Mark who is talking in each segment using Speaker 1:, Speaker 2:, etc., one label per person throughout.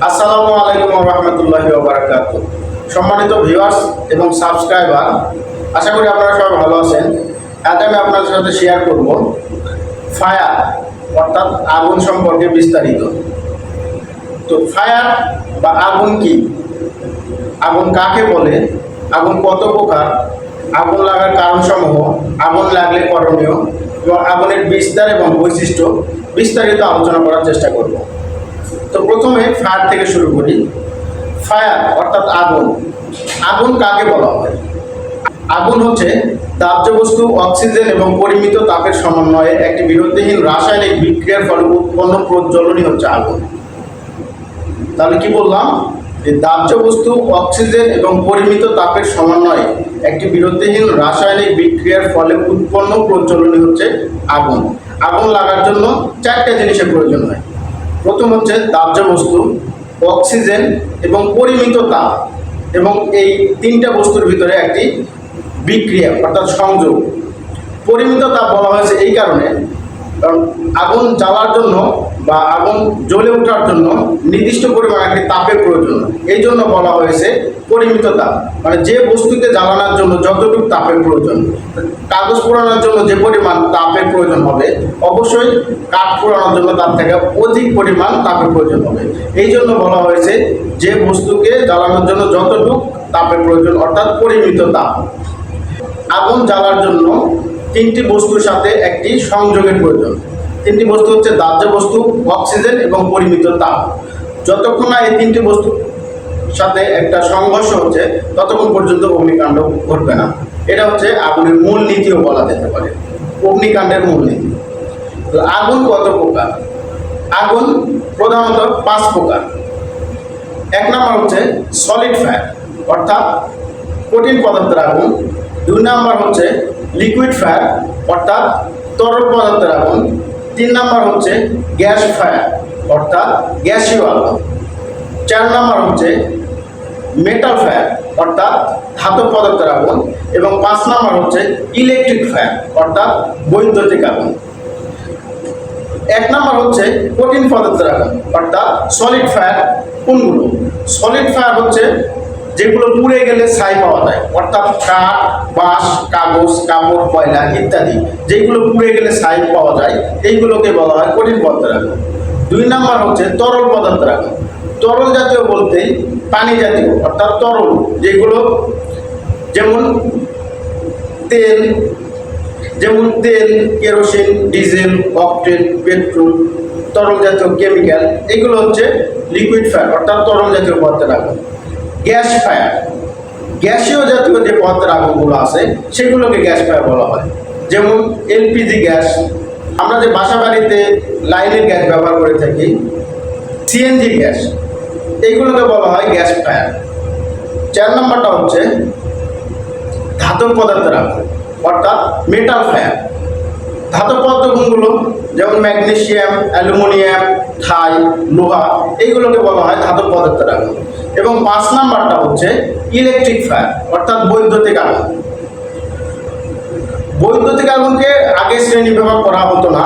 Speaker 1: আসসালামু আলাইকুম ওয়া রাহমাতুল্লাহি ওয়া বারাকাতুহু। সম্মানিত ভিউয়ার্স এবং সাবস্ক্রাইবার, আশা করি আপনারা সবাই ভালো আছেন। আজ আমি আপনাদের সাথে শেয়ার করব ফায়ার অর্থাৎ আগুন সম্পর্কে বিস্তারিত। তো ফায়ার বা আগুন কি, আগুন কাকে বলে, আগুন কত প্রকার, আগুন লাগার কারণসমূহ, আগুন লাগলে করণীয় এবং আগুনের বিস্তার এবং বৈশিষ্ট্য বিস্তারিত আলোচনা করার চেষ্টা করব। তো প্রথমে ফায়ার থেকে শুরু করি। ফায়ার অর্থাৎ আগুন, আগুন কাকে বলা হয়? আগুন হচ্ছে দাহ্য বস্তু, অক্সিজেন এবং পরিমিত তাপের সমন্বয়ে একটি বিরতিহীন রাসায়নিক বিক্রিয়ার ফলে উৎপন্ন প্রজ্বলনই হচ্ছে আগুন। তাহলে কি বললাম? যে দাহ্য বস্তু, অক্সিজেন এবং পরিমিত তাপের সমন্বয়ে একটি বিরতিহীন রাসায়নিক বিক্রিয়ার ফলে উৎপন্ন প্রজ্বলনই হচ্ছে আগুন। আগুন লাগার জন্য চারটা জিনিসের প্রয়োজন হয়। প্রথম হচ্ছে দাহ্য বস্তু, অক্সিজেন এবং পরিমিত তাপ, এবং এই তিনটা বস্তুর ভিতরে একটি বিক্রিয়া অর্থাৎ সংযোগ। পরিমিত তাপ বলা হয়েছে এই কারণে, কারণ আগুন জ্বালার জন্য বা আগুন জ্বলে ওঠার জন্য নির্দিষ্ট পরিমাণ একটি তাপের প্রয়োজন, এই জন্য বলা হয়েছে পরিমিত তাপ। মানে যে বস্তুকে জ্বালানোর জন্য যতটুকু তাপের প্রয়োজন, কাগজ পোড়ানোর জন্য যে পরিমাণ তাপের প্রয়োজন হবে, অবশ্যই কাঠ পোড়ানোর জন্য তার থেকে অধিক পরিমাণ তাপের প্রয়োজন হবে। এই জন্য বলা হয়েছে যে বস্তুকে জ্বালানোর জন্য যতটুকু তাপের প্রয়োজন অর্থাৎ পরিমিত তাপ। আগুন জ্বালার জন্য তিনটি বস্তুর সাথে একটি সংযোগের প্রয়োজন। তিনটি বস্তু হচ্ছে দাহ্য বস্তু, অক্সিজেন এবং পরিমিত তাপ। যতক্ষণ না এই তিনটি বস্তুর সাথে একটা সংঘর্ষ হচ্ছে ততক্ষণ পর্যন্ত অগ্নিকাণ্ড ঘটবে না। এটা হচ্ছে আগুনের মূল নীতিও বলা যেতে পারে, অগ্নিকাণ্ডের মূল নীতি। তো আগুন কত প্রকার? আগুন প্রধানত 5 প্রকার। এক নম্বর হচ্ছে সলিড ফায়ার অর্থাৎ কঠিন পদার্থের আগুন। 2 নম্বর হচ্ছে লিকুইড ফায়ার অর্থাৎ তরল পদার্থের আগুন। 3 নম্বর হচ্ছে গ্যাস ফায়ার অর্থাৎ গ্যাসীয় আগুন। 4 নম্বর হচ্ছে মেটাল ফায়ার অর্থাৎ ধাতব পদার্থের আগুন। এবং 5 নম্বর হচ্ছে ইলেকট্রিক ফায়ার অর্থাৎ বৈদ্যুতিক আগুন। 1 নম্বর হচ্ছে কঠিন পদার্থের আগুন অর্থাৎ সলিড ফায়ার। কোনগুলো? সলিড ফায়ার হচ্ছে যেগুলো পুড়ে গেলে ছাই পাওয়া যায়, অর্থাৎ কাঠ, বাঁশ, কাগজ, কাপড়, কয়লা ইত্যাদি যেগুলো পুড়ে গেলে ছাই পাওয়া যায়, এইগুলোকে বলা হয় কঠিন পদার্থের আগুন। 2 নম্বর হচ্ছে তরল পদার্থের আগুন। তরল জাতীয় বলতে পানি জাতীয় অর্থাৎ তরল, যেগুলো যেমন তেল, কেরোসিন, ডিজেল, অকটেন, পেট্রোল, তরল জাতীয় কেমিক্যাল, এগুলো হচ্ছে লিকুইড ফায়ার অর্থাৎ তরল জাতীয় পদার্থের আগুন। গ্যাস ফায়ার, গ্যাসীয় জাতীয় যে পদার্থের আগুনগুলো আছে সেগুলোকে গ্যাস ফায়ার বলা হয়। যেমন এলপিজি গ্যাস, আমরা যে বাসা বাড়িতে লাইনের গ্যাস ব্যবহার করে থাকি, সিএনজি গ্যাস, এইগুলোকে বলা হয় গ্যাস ফায়ার। 4 নম্বরটা হচ্ছে ধাতব পদার্থের আগুন অর্থাৎ মেটাল ফায়ার। ধাতব পদার্থ কোনগুলো? যেমন ম্যাগনেসিয়াম, অ্যালুমিনিয়াম, থাই, লোহা, এইগুলোকে বলা হয় ধাতব পদার্থের আগুন। এবং 5 নাম্বারটা হচ্ছে ইলেকট্রিক ফায়ার অর্থাৎ বৈদ্যুতিক আগুন। বৈদ্যুতিক আগুনকে আগে শ্রেণীবিভাগ করা হতো না।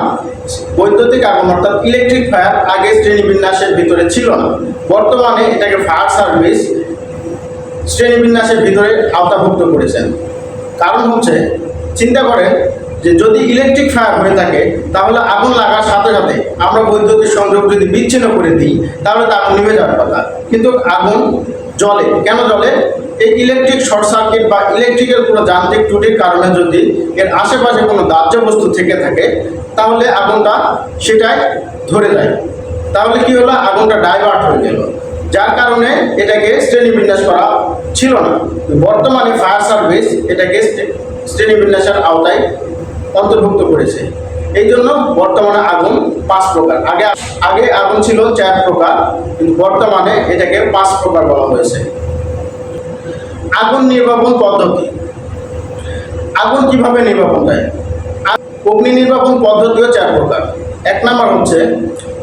Speaker 1: বৈদ্যুতিক আগুন অর্থাৎ ইলেকট্রিক ফায়ার আগে শ্রেণীবিন্যাসের ভিতরে ছিল না। বর্তমানে এটাকে ফায়ার সার্ভিস শ্রেণীবিন্যাসের ভিতরে আওতাভুক্ত করেছেন। কারণ হচ্ছে, চিন্তা করেন যে যদি ইলেকট্রিক ফায়ার হয়ে থাকে তাহলে আগুন লাগার সাথে সাথে আমরা বৈদ্যুতিক সংযোগ যদি বিচ্ছিন্ন করে দিই তাহলে তো আগুন নিভে যাওয়ার কথা, কিন্তু আগুন জ্বলে। কেন জ্বলে? এই ইলেকট্রিক শর্ট সার্কিট বা ইলেকট্রিকের কোনো যান্ত্রিক ত্রুটির কারণে যদি এর আশেপাশে কোনো দাহ্য বস্তু থেকে থাকে তাহলে আগুনটা সেটাই ধরে যায়। তাহলে কি হলো? আগুনটা ডাইভার্ট হয়ে গেল, যার কারণে এটাকে শ্রেণীবিন্যাস করা ছিল না। বর্তমানে ফায়ার সার্ভিস এটাকে শ্রেণীবিন্যাসের আওতায় অন্তর্ভুক্ত করেছে। এই জন্য বর্তমানে আগুন 5 প্রকার। আগে আগুন ছিল 4 প্রকার, কিন্তু বর্তমানে এটাকে 5 প্রকার বলা হয়েছে। আগুন নির্বাপন পদ্ধতি। আগুন কিভাবে নির্বাপন দেয়? অগ্নি নির্বাপন পদ্ধতিও 4 প্রকার। 1 নম্বর হচ্ছে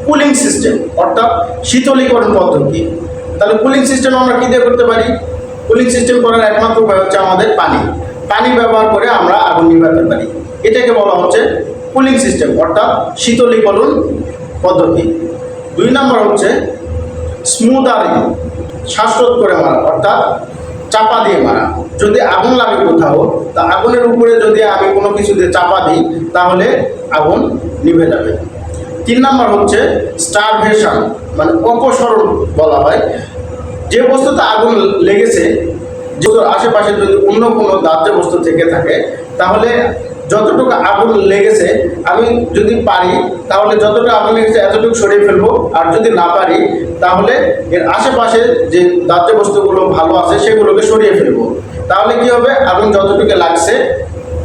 Speaker 1: কুলিং সিস্টেম অর্থাৎ শীতলীকরণ পদ্ধতি। তাহলে কুলিং সিস্টেম আমরা কি দিয়ে করতে পারি? কুলিং সিস্টেম করার একমাত্র উপায় হচ্ছে আমাদের পানি ব্যবহার করে আমরা আগুন নিভাতে পারি। এটাকে বলা হচ্ছে কুলিং সিস্টেম অর্থাৎ শীতলীকরণ পদ্ধতি। 2 নম্বর হচ্ছে স্মুদারিং, শ্বাসরোধ করে মারা অর্থাৎ চাপা দিয়ে মারা। যদি আগুন লাগে কোথাও, তা আগুনের উপরে যদি আমি কোনো কিছু দিয়ে চাপা দিই তাহলে আগুন নিভে যাবে। 3 নম্বর হচ্ছে স্টারভেশন, মানে অপসরণ বলা হয়। যে বস্তুতে আগুন লেগেছে, যেহেতু আশেপাশে যদি অন্য কোনো দাহ্য বস্তু থেকে থাকে, তাহলে যতটুকু আগুন লেগেছে আমি যদি পারি তাহলে যতটুকু আগুন লেগেছে এতটুকু সরিয়ে ফেলবো, আর যদি না পারি তাহলে এর আশেপাশে যে দাহ্য বস্তুগুলো ভালো আছে সেগুলোকে সরিয়ে ফেলবো। তাহলে কি হবে, আগুন যতটুকু লাগছে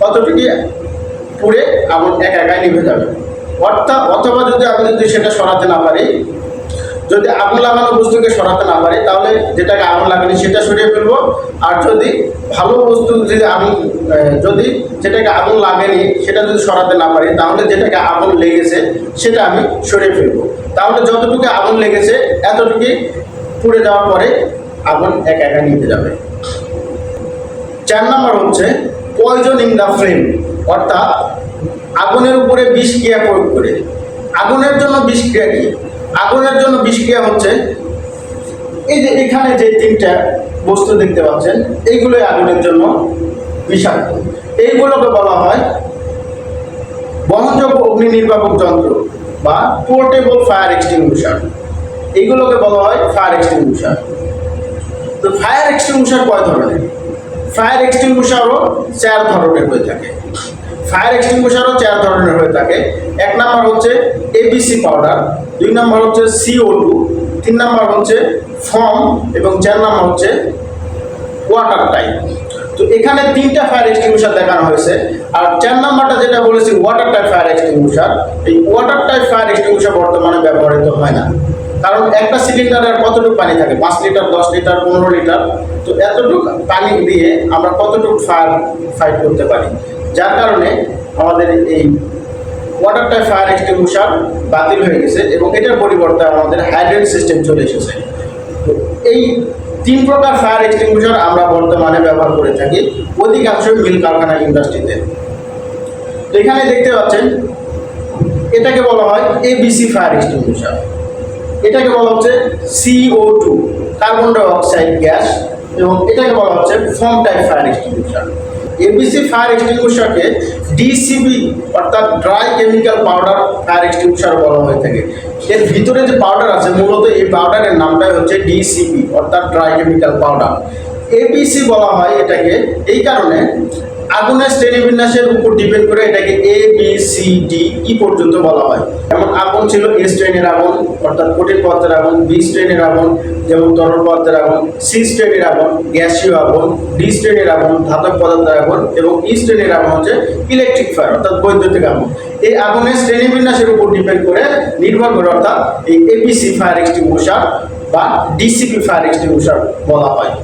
Speaker 1: ততটুকু পুড়ে আগুন একাই নিভে যাবে। অথবা যদি সেটা সরাতে না পারি, যদি আগুন লাগানো বস্তুকে সরাতে না পারি তাহলে যেটাকে আগুন লাগানি সেটা সরিয়ে ফেলবো। আর যদি ভালো বস্তু যদি যেটাকে আগুন লাগেনি সেটা যদি সরাতে না পারি তাহলে যেটাকে আগুন লেগেছে সেটা আমি সরিয়ে ফেলবো। তাহলে যতটুকু আগুন লেগেছে এতটুকু পুড়ে যাওয়ার পরে আগুন একা নিভে যাবে। 4 নম্বর হচ্ছে পয়জনিং দ্য ফ্লেম, অর্থাৎ আগুনের উপরে বিষক্রিয়া প্রয়োগ করে। আগুনের জন্য বিষক্রিয়া কি? আগুনের জন্য বিষক্রিয়া হচ্ছে এই যে এখানে যে 3টা বস্তু দেখতে পাচ্ছেন, এইগুলোই আগুনের জন্য বিষাক্ত। এইগুলোকে বলা হয় বহনযোগ্য অগ্নি নির্বাপক যন্ত্র বা পোর্টেবল ফায়ার এক্সটিংগুইশার। এইগুলোকে বলা হয় ফায়ার এক্সটিংগুইশার। তো ফায়ার এক্সটিংগুইশার কয় ধরনের? ফায়ার এক্সটিংগুইশারও 4 ধরনের হয়ে থাকে। ফায়ার এক্সটিংগুইশারও 4 ধরনের হয়ে থাকে। 1 নম্বর হচ্ছে এবিসি পাউডার, 2 নম্বর হচ্ছে CO2, 3 নম্বর হচ্ছে ফর্ম এবং 4 নম্বর হচ্ছে ওয়াটার টাইপ। তো এখানে 3টা ফায়ার এক্সটিংগুইশার দেখানো হয়েছে। আর 4 নম্বরটা যেটা বলেছি ওয়াটার টাইপ ফায়ার এক্সটিংগুইশার, এই ওয়াটার টাইপ ফায়ার এক্সটিংগুইশার বর্তমানে ব্যবহৃত হয় না। কারণ একটা সিলিন্ডারের কতটুকু পানি থাকে? 5 লিটার, 10 লিটার, 15 লিটার। তো এতটুকু পানি দিয়ে আমরা কতটুকু ফায়ার ফাইট করতে পারি? যার কারণে আমাদের এই ওয়াটার টাইপ ফায়ার এক্সটিংগুইশার বাতিল হয়ে গেছে এবং এটার পরিবর্তে আমাদের হাইড্রেন্ট সিস্টেম চলে এসেছে। তো এই 3 প্রকার ফায়ার এক্সটিংগুইশার আমরা বর্তমানে ব্যবহার করে থাকি অধিকাংশ মিল কারখানা ইন্ডাস্ট্রিতে। তো এখানে দেখতে পাচ্ছেন এটাকে বলা হয় এবিসি ফায়ার এক্সটিংগুইশার, এটাকে বলা হচ্ছে CO2 carbon die oxide gas, এবং এটাকে বলা হচ্ছে foam type fire extinguisher. ABC fire এক্সটিংগুইশারকে ডিসিবি অর্থাৎ dry chemical powder fire extinguisher বলা হয়ে থাকে। এর ভিতরে যে পাউডার আছে মূলত এই পাউডারের নামটাই হচ্ছে ডিসিবি অর্থাৎ ড্রাই কেমিক্যাল পাউডার। এবিসি বলা হয় এটাকে এই কারণে আগুনের শ্রেণীবিন্যাসের উপর ডিপেন্ড করে এটাকে ABCDE পর্যন্ত বলা হয়। যেমন আগুন ছিল A শ্রেণীর আগুন অর্থাৎ কঠিন পদার্থের আগুন, B শ্রেণীর আগুন যেমন তরল পদার্থের আগুন, C শ্রেণীর আগুন গ্যাসীয় আগুন, D শ্রেণীর আগুন ধাতব পদার্থের আগুন এবং E শ্রেণীর আগুন হচ্ছে ইলেকট্রিক ফায়ার অর্থাৎ বৈদ্যুতিক আগুন। এই আগুনের শ্রেণীবিন্যাসের উপর ডিপেন্ড করে নির্ভর করে অর্থাৎ এই ABC ফায়ার এক্সটিংগুইশার বা ডিসিপি ফায়ার এক্সটিংগুইশার বলা হয়।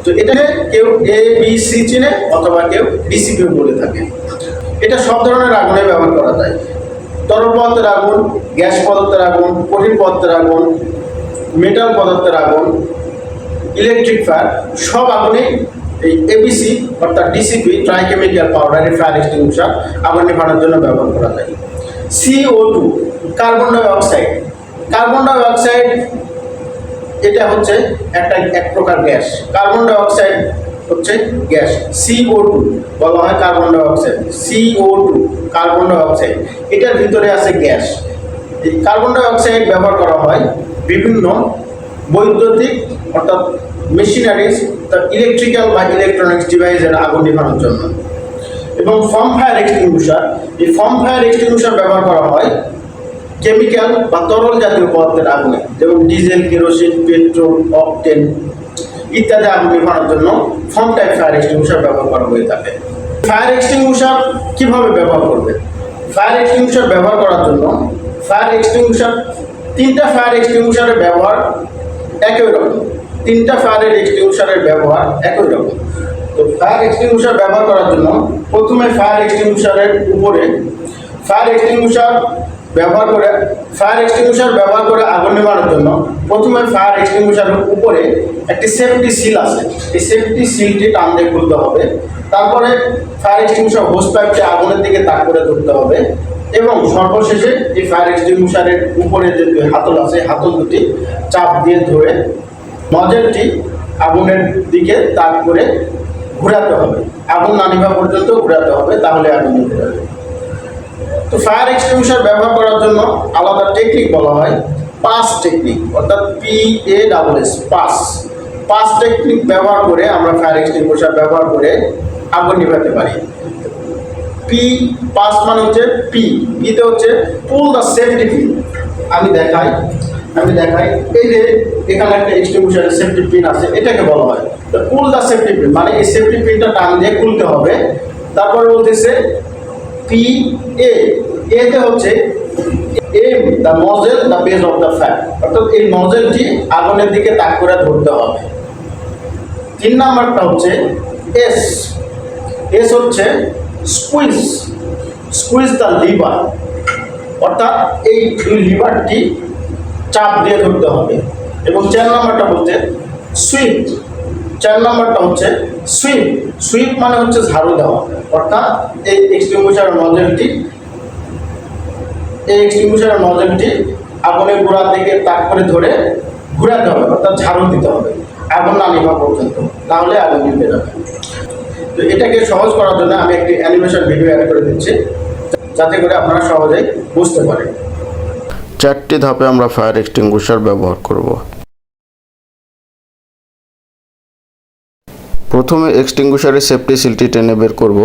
Speaker 1: তো এটাকে কেউ ABC চিনে অথবা কেউ ডিসিপিও বলে থাকে। এটা সব ধরনের আগুনে ব্যবহার করা যায়। তরল পদার্থের আগুন, গ্যাস পদার্থের আগুন, কঠিন পদার্থের আগুন, মেটাল পদার্থের আগুন, ইলেকট্রিক ফায়ার সব আগুনে এই এবিসি অর্থাৎ DCP dry chemical powder fire extinguisher আগুন নেভানোর জন্য ব্যবহার করা যায়। CO2 carbon die oxide. Carbon die oxide এটা হচ্ছে এক প্রকার গ্যাস। কার্বন ডাই অক্সাইড হচ্ছে গ্যাস। CO2 বলা হয় carbon die oxide. CO2 carbon die oxide, এটার ভিতরে আছে গ্যাস। এই কার্বন ডাই অক্সাইড ব্যবহার করা হয় বিভিন্ন বৈদ্যুতিক অর্থাৎ মেশিনারিজ, ইলেকট্রিক্যাল বা ইলেকট্রনিক্স ডিভাইসের আগুন নেভানোর জন্য। এবং ফর্ম ফায়ার এক্সটিংগুইশার, এই ফর্ম ফায়ার এক্সটিংগুইশার ব্যবহার করা হয় কেমিক্যাল বা তরল জাতীয় পদার্থের আগুনে, যেমন ডিজেল, কেরোসিন, পেট্রোল, অকটেন ইত্যাদি আগুন নেভানোর জন্য ফর্ম টাইপ ফায়ার এক্সটিংগুইশার ব্যবহার করা হয়ে থাকে। ফায়ার এক্সটিংগুইশার কিভাবে ব্যবহার করবে? ফায়ার এক্সটিংগুইশার ব্যবহার করার জন্য ফায়ার এক্সটিংগুইশার 3টা ফায়ার এক্সটিংগুইশারের ব্যবহার একই রকম। 3টা ফায়ার এক্সটিংগুইশারের ব্যবহার একই রকম। তো ফায়ার এক্সটিংগুইশার ব্যবহার করার জন্য প্রথমে ফায়ার এক্সটিংগুইশারের উপরে ফায়ার এক্সটিংগুইশার ব্যবহার করে আগুন নেভানোর জন্য প্রথমে ফায়ার এক্সটিংগুইশারের উপরে একটি সেফটি সিল আছে। এই সেফটি সিলটি টান দিয়ে খুলতে হবে। তারপরে ফায়ার এক্সটিংগুইশার হোস পাইপটি আগুনের দিকে তাক করে ধরতে হবে। এবং সর্বশেষে এই ফায়ার এক্সটিংগুইশারের উপরে যে দুই হাতল আছে, হাতল দুটি চাপ দিয়ে ধরে নজেলটি আগুনের দিকে তাক করে ঘোরাতে হবে। আগুন না নিভা পর্যন্ত ঘোরাতে হবে, তাহলে আগুন নিভে যাবে। তো ফায়ার এক্সটিংগুইশার ব্যবহার করার জন্য আলাদা টেকনিক বলা হয় পাস টেকনিক, অর্থাৎ PASS, পাস টেকনিক ব্যবহার করে আমরা ফায়ার এক্সটিংগুইশার ব্যবহার করে আগুন নিভাতে পারি। পাস মানে হচ্ছে পিতে হচ্ছে পুল দ্য সেফটি পিন। আমি দেখাই, এই যে এখানে একটা এক্সটিংগুইশারের সেফটি পিন আছে, এটাকে বলা হয় তো পুল দ্য সেফটি পিন, মানে এই সেফটি পিনটা টান দিয়ে খুলতে হবে। তারপর বলতেছে এতে হচ্ছে aim the nozzle the base of the fire, অর্থাৎ এই নজেলটি আগুনের দিকে তাক করে ধরতে হবে। 3 নাম্বারটা হচ্ছে এস হচ্ছে স্কুইজ দ্য লিভার, অর্থাৎ এই দুই লিভারটি চাপ দিয়ে ধরতে হবে। এবং 4 নাম্বারটা হচ্ছে সুইপ মানে হচ্ছে ঝাড়ু দেওয়া, অর্থাৎ এই এক্সটিংগুইশারের নজেলটি আগুনের গোড়ার দিকে তাক করে ধরে ঘোরাতে হবে, অর্থাৎ ঝাড়ু দিতে হবে আগুন না নিভা পর্যন্ত, তাহলে আগুন নিভে যাবে। তো এটাকে সহজ করার জন্য আমি একটি অ্যানিমেশন ভিডিও অ্যাড করে দিচ্ছি, যাতে করে আপনারা সহজেই বুঝতে পারেন।
Speaker 2: 4টি ধাপে আমরা ফায়ার এক্সটিংগুইশার ব্যবহার করব। প্রথমে এক্সটিংগুইশারের সেফটি সিলটি টেনে বের করব,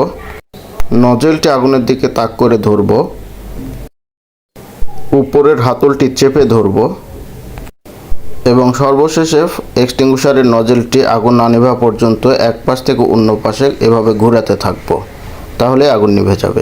Speaker 2: নজেলটি আগুনের দিকে তাক করে ধরব, উপরের হাতলটি চেপে ধরব এবং সর্বশেষে এক্সটিংগুইশারের নজেলটি আগুন না নেভা পর্যন্ত এক পাশ থেকে অন্য পাশে এভাবে ঘোরাতে থাকব, তাহলে আগুন নিভে যাবে।